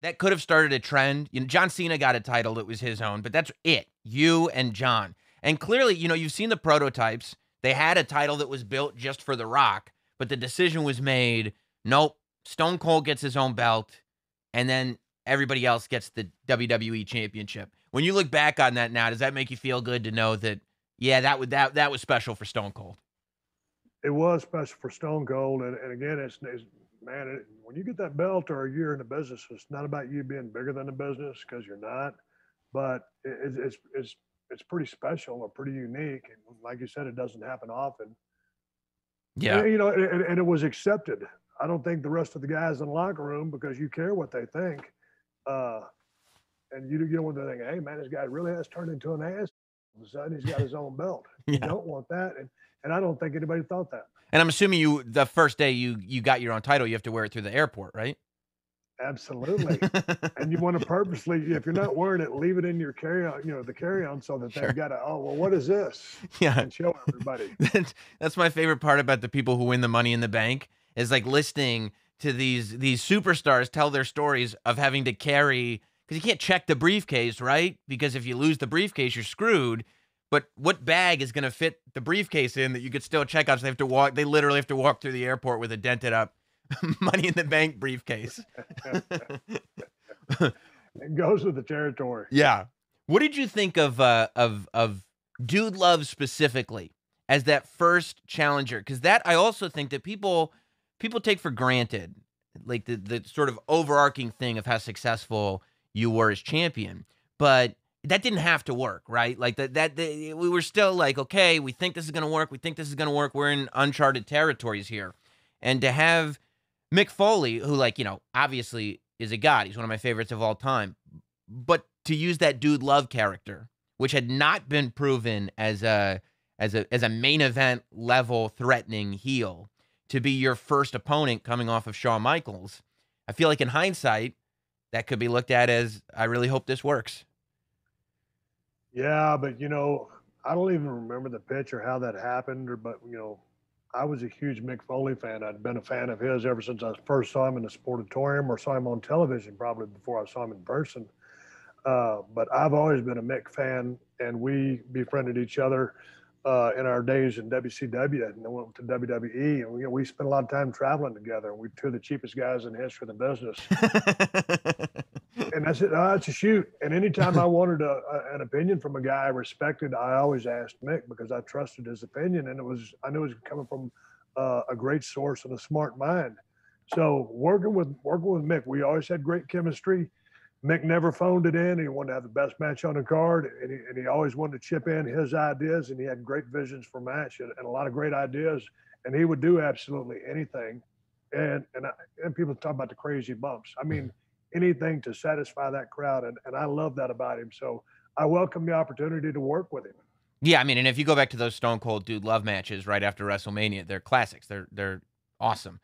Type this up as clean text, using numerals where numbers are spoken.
that could have started a trend. You know, John Cena got a title that was his own, but that's it. You and John. And clearly, you know, you've seen the prototypes. They had a title that was built just for The Rock, but the decision was made, nope, Stone Cold gets his own belt, and then everybody else gets the WWE championship. When you look back on that now, does that make you feel good to know that, yeah, that was special for Stone Cold? It was special for Stone Cold, and again, it's man, when you get that belt or a year in the business, it's not about you being bigger than the business because you're not, but it's pretty special or pretty unique, and like you said, it doesn't happen often. Yeah. And, you know, and it was accepted. I don't think the rest of the guys in the locker room because you care what they think, uh, and you don't want to think, hey man, this guy really has turned into an ass. All of a sudden, he's got his own belt. You Yeah. don't want that, and I don't think anybody thought that. And I'm assuming the first day you got your own title, you have to wear it through the airport, right? Absolutely. And you want to purposely, if you're not wearing it, leave it in your carry on, the carry on so that they've Sure. got to, oh, well, what is this? Yeah. And show everybody. That's my favorite part about the people who win the Money in the Bank is like listening to these superstars tell their stories of having to carry because you can't check the briefcase, right? Because if you lose the briefcase, you're screwed. But what bag is going to fit the briefcase in that you could still check out? So they have to walk. They literally have to walk through the airport with a dented up Money in the Bank briefcase. It goes with the territory. Yeah. What did you think of Dude Love specifically as that first challenger? Because that I also think that people take for granted, like the sort of overarching thing of how successful you were as champion, but that didn't have to work, right? Like we were still like, okay, we think this is gonna work. We think this is gonna work. We're in uncharted territories here, and to have Mick Foley, who like obviously is a god, he's one of my favorites of all time, but to use that Dude Love character, which had not been proven as a main event level threatening heel, to be your first opponent coming off of Shawn Michaels, I feel like in hindsight, that could be looked at as I really hope this works. Yeah, but I don't even remember the pitch or how that happened, but I was a huge Mick Foley fan. I'd been a fan of his ever since I first saw him in the Sportatorium or saw him on television, probably before I saw him in person. But I've always been a Mick fan, and we befriended each other in our days in WCW, and then went to WWE, and we spent a lot of time traveling together. And we're two of the cheapest guys in the history of the business. And that's it. It's a shoot. And anytime I wanted an opinion from a guy I respected, I always asked Mick because I trusted his opinion, and I knew it was coming from a great source and a smart mind. So working with Mick, we always had great chemistry. Mick never phoned it in. He wanted to have the best match on the card, and he always wanted to chip in his ideas, and he had great visions for match and a lot of great ideas, and he would do absolutely anything. And people talk about the crazy bumps. I mean, anything to satisfy that crowd, and I love that about him. So I welcome the opportunity to work with him. Yeah, I mean, and if you go back to those Stone Cold Dude Love matches right after WrestleMania, they're classics. They're awesome.